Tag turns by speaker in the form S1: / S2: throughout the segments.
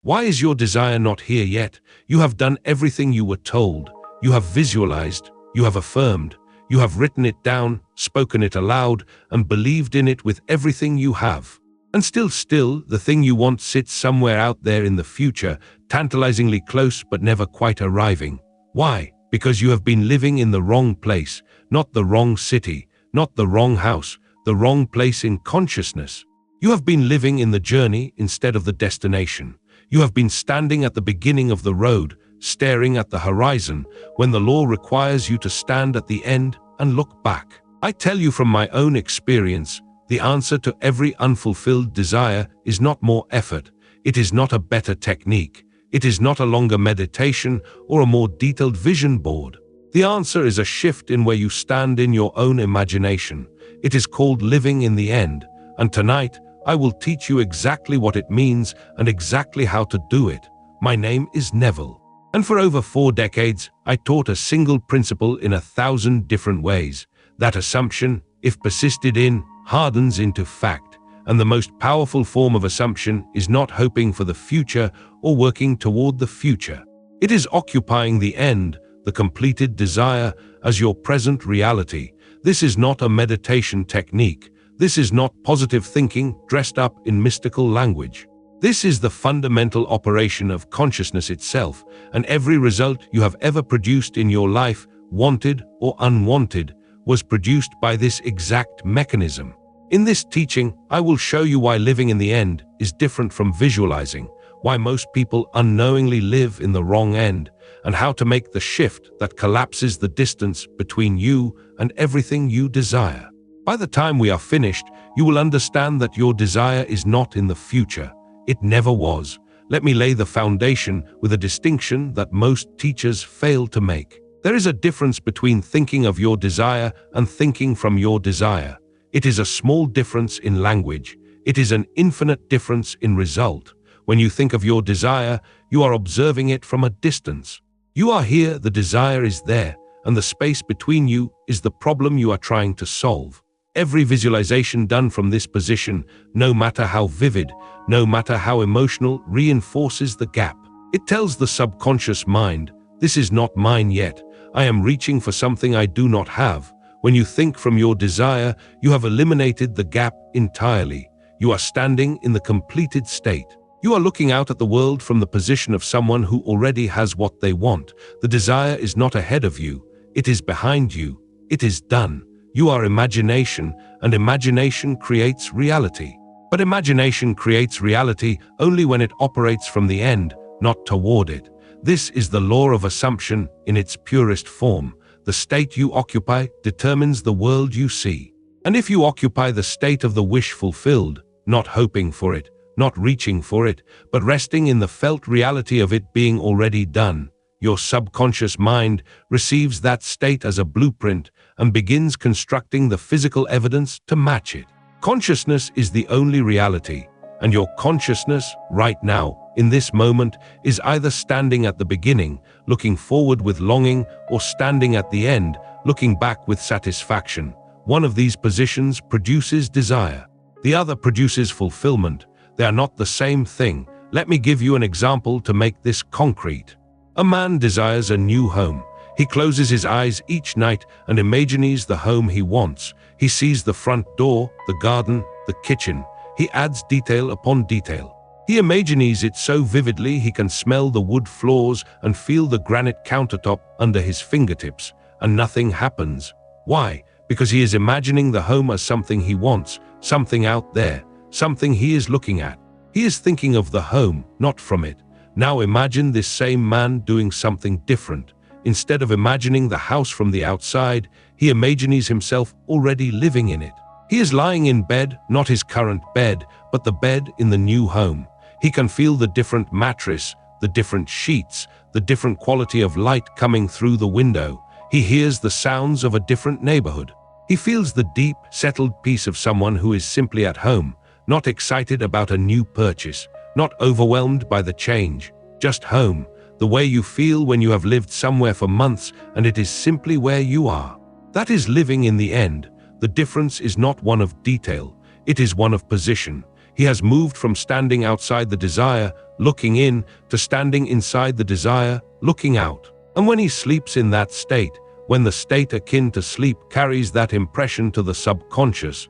S1: Why is your desire not here yet? You have done everything you were told. You have visualized, you have affirmed, you have written it down, spoken it aloud, and believed in it with everything you have. And still, the thing you want sits somewhere out there in the future, tantalizingly close but never quite arriving. Why? Because you have been living in the wrong place, not the wrong city, not the wrong house, the wrong place in consciousness. You have been living in the journey instead of the destination. You have been standing at the beginning of the road, staring at the horizon, when the law requires you to stand at the end and look back. I tell you from my own experience, the answer to every unfulfilled desire is not more effort. It is not a better technique. It is not a longer meditation or a more detailed vision board. The answer is a shift in where you stand in your own imagination. It is called living in the end, and tonight I will teach you exactly what it means and exactly how to do it. My name is Neville, and for over 4 decades, I taught a single principle in 1,000 different ways. That assumption, if persisted in, hardens into fact, and the most powerful form of assumption is not hoping for the future or working toward the future. It is occupying the end, the completed desire, as your present reality. This is not a meditation technique. This is not positive thinking dressed up in mystical language. This is the fundamental operation of consciousness itself, and every result you have ever produced in your life, wanted or unwanted, was produced by this exact mechanism. In this teaching, I will show you why living in the end is different from visualizing, why most people unknowingly live in the wrong end, and how to make the shift that collapses the distance between you and everything you desire. By the time we are finished, you will understand that your desire is not in the future. It never was. Let me lay the foundation with a distinction that most teachers fail to make. There is a difference between thinking of your desire and thinking from your desire. It is a small difference in language. It is an infinite difference in result. When you think of your desire, you are observing it from a distance. You are here, the desire is there, and the space between you is the problem you are trying to solve. Every visualization done from this position, no matter how vivid, no matter how emotional, reinforces the gap. It tells the subconscious mind, this is not mine yet. I am reaching for something I do not have. When you think from your desire, you have eliminated the gap entirely. You are standing in the completed state. You are looking out at the world from the position of someone who already has what they want. The desire is not ahead of you. It is behind you. It is done. You are imagination, and imagination creates reality. But imagination creates reality only when it operates from the end, not toward it. This is the law of assumption in its purest form. The state you occupy determines the world you see. And if you occupy the state of the wish fulfilled, not hoping for it, not reaching for it, but resting in the felt reality of it being already done, your subconscious mind receives that state as a blueprint and begins constructing the physical evidence to match it. Consciousness is the only reality, and your consciousness, right now, in this moment, is either standing at the beginning, looking forward with longing, or standing at the end, looking back with satisfaction. One of these positions produces desire. The other produces fulfillment. They are not the same thing. Let me give you an example to make this concrete. A man desires a new home. He closes his eyes each night and imagines the home he wants. He sees the front door, the garden, the kitchen. He adds detail upon detail. He imagines it so vividly he can smell the wood floors and feel the granite countertop under his fingertips, and nothing happens. Why? Because he is imagining the home as something he wants, something out there, something he is looking at. He is thinking of the home, not from it. Now imagine this same man doing something different. Instead of imagining the house from the outside, he imagines himself already living in it. He is lying in bed, not his current bed, but the bed in the new home. He can feel the different mattress, the different sheets, the different quality of light coming through the window. He hears the sounds of a different neighborhood. He feels the deep, settled peace of someone who is simply at home, not excited about a new purchase, not overwhelmed by the change, just home, the way you feel when you have lived somewhere for months and it is simply where you are. That is living in the end. The difference is not one of detail, it is one of position. He has moved from standing outside the desire, looking in, to standing inside the desire, looking out. And when he sleeps in that state, when the state akin to sleep carries that impression to the subconscious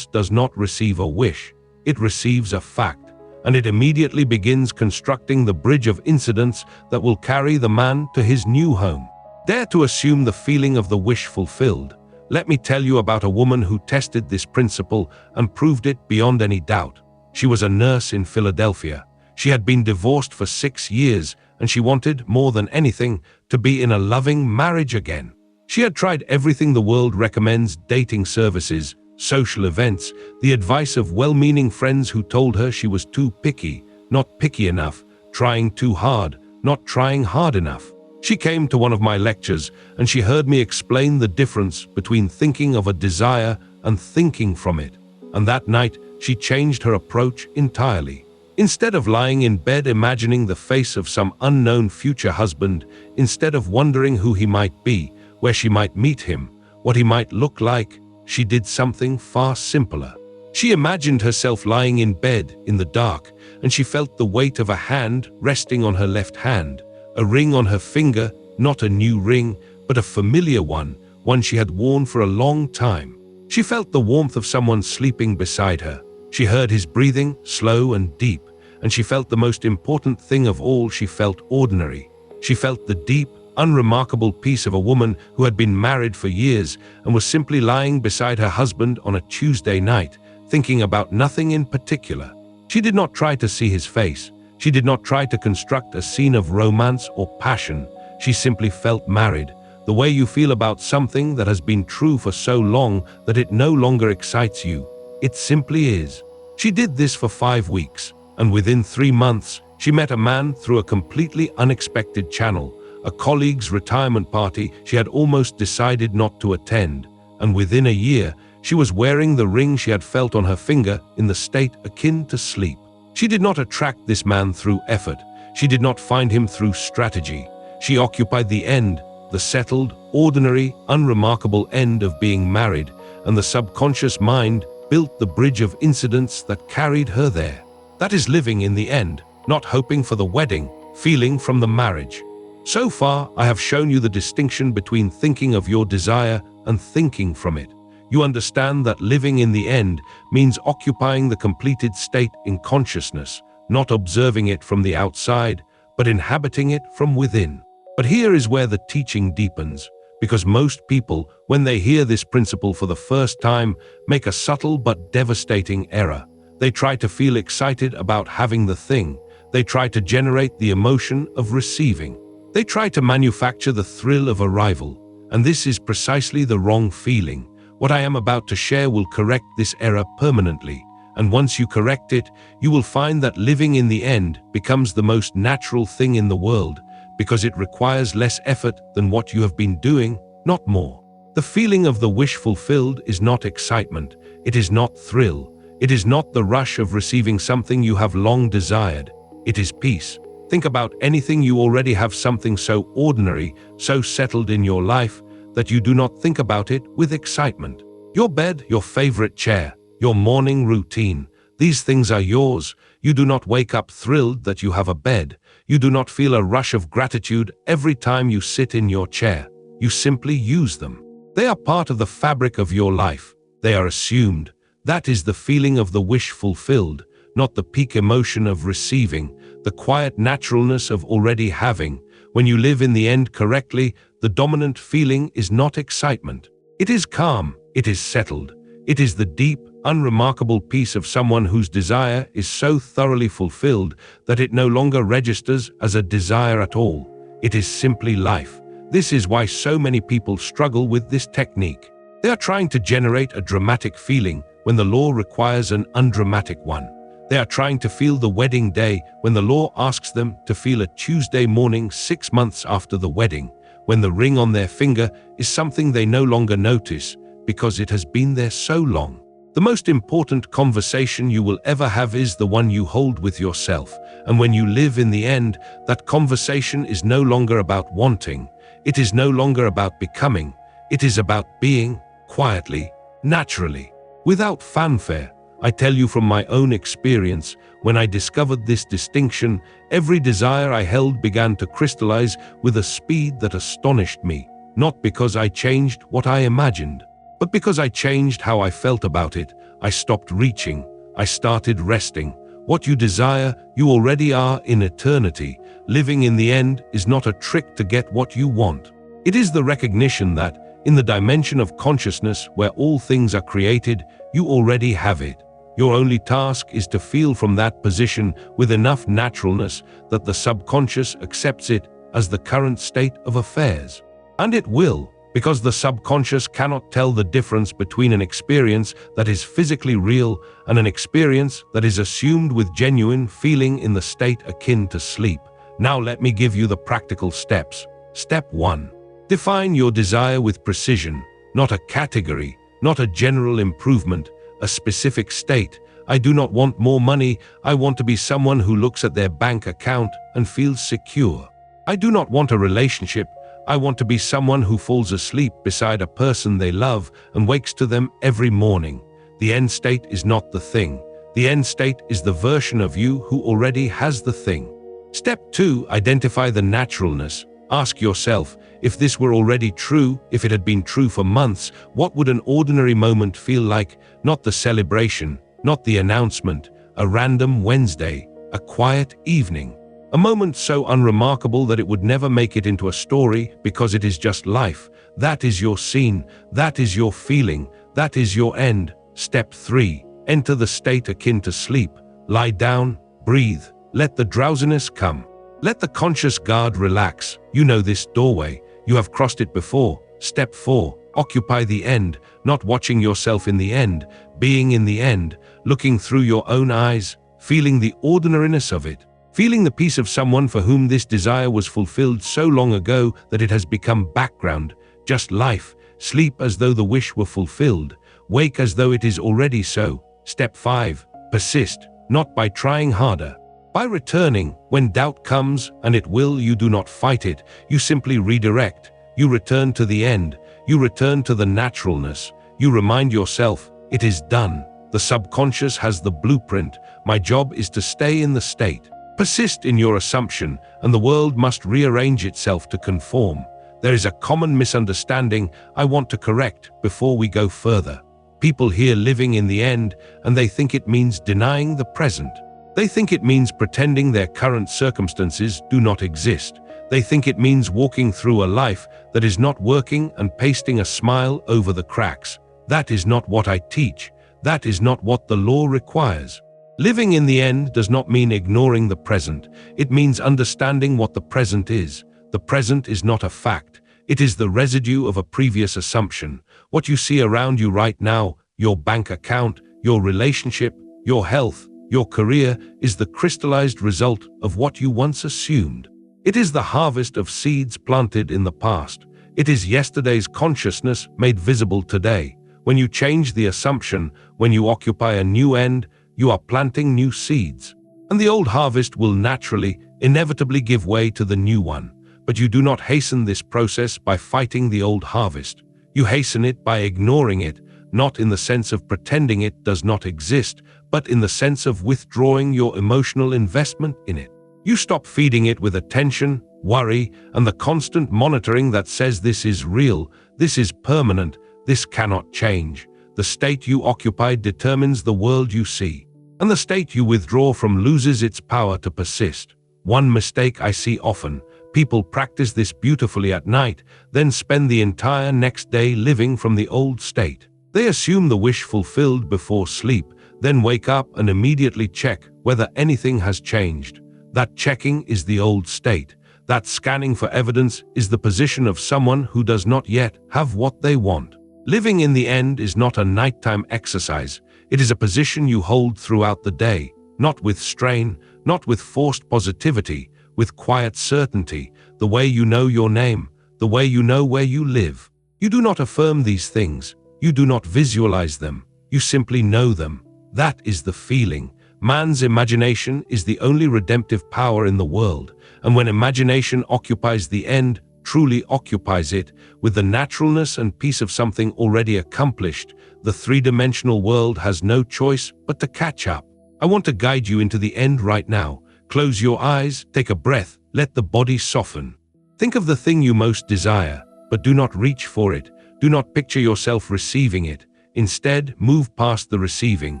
S1: does not receive a wish, it receives a fact, and it immediately begins constructing the bridge of incidents that will carry the man to his new home. Dare to assume the feeling of the wish fulfilled. Let me tell you about a woman who tested this principle and proved it beyond any doubt. She was a nurse in Philadelphia. She had been divorced for 6 years, and she wanted, more than anything, to be in a loving marriage again. She had tried everything the world recommends: dating services, social events, the advice of well-meaning friends who told her she was too picky, not picky enough, trying too hard, not trying hard enough. She came to one of my lectures, and she heard me explain the difference between thinking of a desire and thinking from it. And that night, she changed her approach entirely. Instead of lying in bed imagining the face of some unknown future husband, instead of wondering who he might be, where she might meet him, what he might look like, she did something far simpler. She imagined herself lying in bed in the dark, and she felt the weight of a hand resting on her left hand, a ring on her finger, not a new ring, but a familiar one she had worn for a long time. She felt the warmth of someone sleeping beside her. She heard his breathing, slow and deep, and she felt the most important thing of all: she felt ordinary. She felt the deep, unremarkable peace of a woman who had been married for years and was simply lying beside her husband on a Tuesday night, thinking about nothing in particular. She did not try to see his face. She did not try to construct a scene of romance or passion. She simply felt married, the way you feel about something that has been true for so long that it no longer excites you. It simply is. She did this for 5 weeks, and within 3 months, she met a man through a completely unexpected channel, a colleague's retirement party she had almost decided not to attend, and within a year, she was wearing the ring she had felt on her finger in the state akin to sleep. She did not attract this man through effort. She did not find him through strategy. She occupied the end, the settled, ordinary, unremarkable end of being married, and the subconscious mind built the bridge of incidents that carried her there. That is living in the end, not hoping for the wedding, feeling from the marriage. So far, I have shown you the distinction between thinking of your desire and thinking from it. You understand that living in the end means occupying the completed state in consciousness, not observing it from the outside, but inhabiting it from within. But here is where the teaching deepens, because most people, when they hear this principle for the first time, make a subtle but devastating error. They try to feel excited about having the thing. They try to generate the emotion of receiving. They try to manufacture the thrill of arrival. And this is precisely the wrong feeling. What I am about to share will correct this error permanently, and once you correct it, you will find that living in the end becomes the most natural thing in the world, because it requires less effort than what you have been doing, not more. The feeling of the wish fulfilled is not excitement, it is not thrill, it is not the rush of receiving something you have long desired, it is peace. Think about anything you already have, something so ordinary, so settled in your life, that you do not think about it with excitement. Your bed, your favorite chair, your morning routine, these things are yours. You do not wake up thrilled that you have a bed. You do not feel a rush of gratitude every time you sit in your chair. You simply use them. They are part of the fabric of your life. They are assumed. That is the feeling of the wish fulfilled, not the peak emotion of receiving, the quiet naturalness of already having. When you live in the end correctly, the dominant feeling is not excitement. It is calm, it is settled. It is the deep, unremarkable peace of someone whose desire is so thoroughly fulfilled that it no longer registers as a desire at all. It is simply life. This is why so many people struggle with this technique. They are trying to generate a dramatic feeling when the law requires an undramatic one. They are trying to feel the wedding day when the law asks them to feel a Tuesday morning 6 months after the wedding, when the ring on their finger is something they no longer notice because it has been there so long. The most important conversation you will ever have is the one you hold with yourself, and when you live in the end, that conversation is no longer about wanting, it is no longer about becoming, it is about being, quietly, naturally, without fanfare, I tell you from my own experience, when I discovered this distinction, every desire I held began to crystallize with a speed that astonished me, not because I changed what I imagined, but because I changed how I felt about it. I stopped reaching. I started resting. What you desire, you already are in eternity. Living in the end is not a trick to get what you want. It is the recognition that, in the dimension of consciousness where all things are created, you already have it. Your only task is to feel from that position with enough naturalness that the subconscious accepts it as the current state of affairs. And it will, because the subconscious cannot tell the difference between an experience that is physically real and an experience that is assumed with genuine feeling in the state akin to sleep. Now let me give you the practical steps. Step 1. Define your desire with precision, not a category, not a general improvement, a specific state. I do not want more money. I want to be someone who looks at their bank account and feels secure. I do not want a relationship. I want to be someone who falls asleep beside a person they love and wakes to them every morning. The end state is not the thing. The end state is the version of you who already has the thing. Step 2. Identify the naturalness. Ask yourself, if this were already true, if it had been true for months, what would an ordinary moment feel like? Not the celebration, not the announcement, a random Wednesday, a quiet evening. A moment so unremarkable that it would never make it into a story because it is just life. That is your scene, that is your feeling, that is your end. Step 3. Enter the state akin to sleep. Lie down, breathe, let the drowsiness come. Let the conscious guard relax. You know this doorway. You have crossed it before. Step 4. Occupy the end, not watching yourself in the end, being in the end, looking through your own eyes, feeling the ordinariness of it. Feeling the peace of someone for whom this desire was fulfilled so long ago that it has become background, just life. Sleep as though the wish were fulfilled. Wake as though it is already so. Step 5. Persist, not by trying harder. By returning, when doubt comes, and it will, you do not fight it. You simply redirect. You return to the end. You return to the naturalness. You remind yourself, it is done. The subconscious has the blueprint. My job is to stay in the state. Persist in your assumption, and the world must rearrange itself to conform. There is a common misunderstanding I want to correct before we go further. People hear living in the end, and they think it means denying the present. They think it means pretending their current circumstances do not exist. They think it means walking through a life that is not working and pasting a smile over the cracks. That is not what I teach. That is not what the law requires. Living in the end does not mean ignoring the present. It means understanding what the present is. The present is not a fact. It is the residue of a previous assumption. What you see around you right now, your bank account, your relationship, your health, your career, is the crystallized result of what you once assumed. It is the harvest of seeds planted in the past. It is yesterday's consciousness made visible today. When you change the assumption, when you occupy a new end, you are planting new seeds. And the old harvest will naturally, inevitably give way to the new one. But you do not hasten this process by fighting the old harvest. You hasten it by ignoring it, not in the sense of pretending it does not exist, but in the sense of withdrawing your emotional investment in it. You stop feeding it with attention, worry, and the constant monitoring that says this is real, this is permanent, this cannot change. The state you occupy determines the world you see, and the state you withdraw from loses its power to persist. One mistake I see often: people practice this beautifully at night, then spend the entire next day living from the old state. They assume the wish fulfilled before sleep, then wake up and immediately check whether anything has changed. That checking is the old state. That scanning for evidence is the position of someone who does not yet have what they want. Living in the end is not a nighttime exercise. It is a position you hold throughout the day, not with strain, not with forced positivity, with quiet certainty, the way you know your name, the way you know where you live. You do not affirm these things. You do not visualize them. You simply know them. That is the feeling. Man's imagination is the only redemptive power in the world, and when imagination occupies the end, truly occupies it, with the naturalness and peace of something already accomplished, the three-dimensional world has no choice but to catch up. I want to guide you into the end right now. Close your eyes, take a breath, let the body soften. Think of the thing you most desire, but do not reach for it. Do not picture yourself receiving it. Instead, move past the receiving.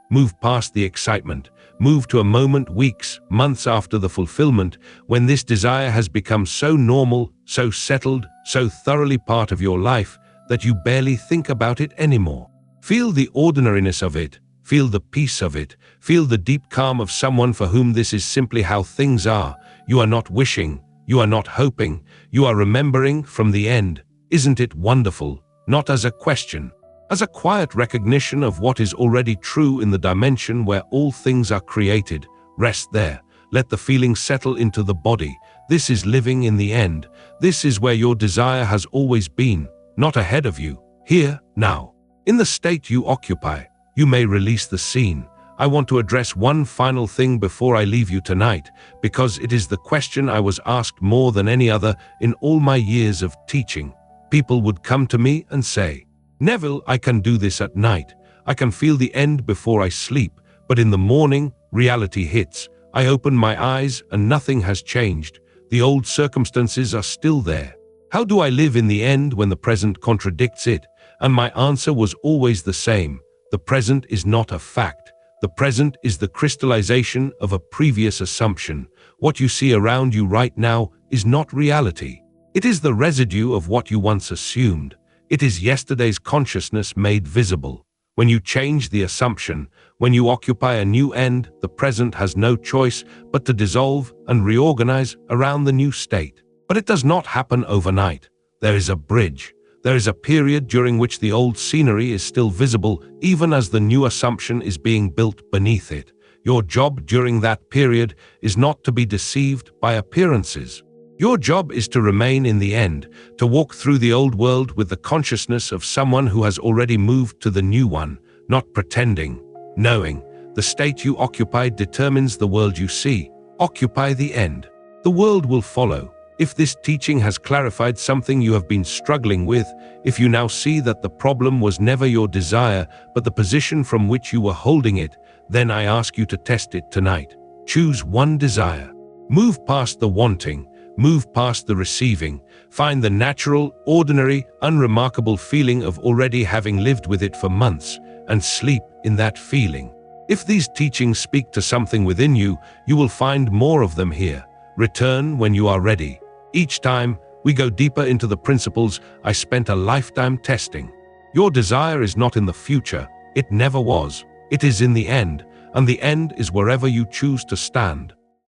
S1: Move past the excitement. Move to a moment weeks, months after the fulfillment, when this desire has become so normal, so settled, so thoroughly part of your life, that you barely think about it anymore. Feel the ordinariness of it. Feel the peace of it. Feel the deep calm of someone for whom this is simply how things are. You are not wishing. You are not hoping. You are remembering from the end. Isn't it wonderful? Not as a question, as a quiet recognition of what is already true in the dimension where all things are created. Rest there. Let the feeling settle into the body. This is living in the end. This is where your desire has always been, not ahead of you, here, now. In the state you occupy, you may release the scene. I want to address one final thing before I leave you tonight, because it is the question I was asked more than any other in all my years of teaching. People would come to me and say, "Neville, I can do this at night. I can feel the end before I sleep, but in the morning, reality hits. I open my eyes and nothing has changed. The old circumstances are still there. How do I live in the end when the present contradicts it?" And my answer was always the same. The present is not a fact. The present is the crystallization of a previous assumption. What you see around you right now is not reality. It is the residue of what you once assumed. It is yesterday's consciousness made visible. When you change the assumption, when you occupy a new end, the present has no choice but to dissolve and reorganize around the new state. But it does not happen overnight. There is a bridge. There is a period during which the old scenery is still visible, even as the new assumption is being built beneath it. Your job during that period is not to be deceived by appearances. Your job is to remain in the end, to walk through the old world with the consciousness of someone who has already moved to the new one, not pretending, knowing. The state you occupy determines the world you see. Occupy the end. The world will follow. If this teaching has clarified something you have been struggling with, if you now see that the problem was never your desire, but the position from which you were holding it, then I ask you to test it tonight. Choose one desire. Move past the wanting. Move past the receiving. Find the natural, ordinary, unremarkable feeling of already having lived with it for months, and sleep in that feeling. If these teachings speak to something within you, you will find more of them here. Return when you are ready. Each time we go deeper into the principles I spent a lifetime testing. Your desire is not in the future. It never was. It is in the end, and the end is wherever you choose to stand.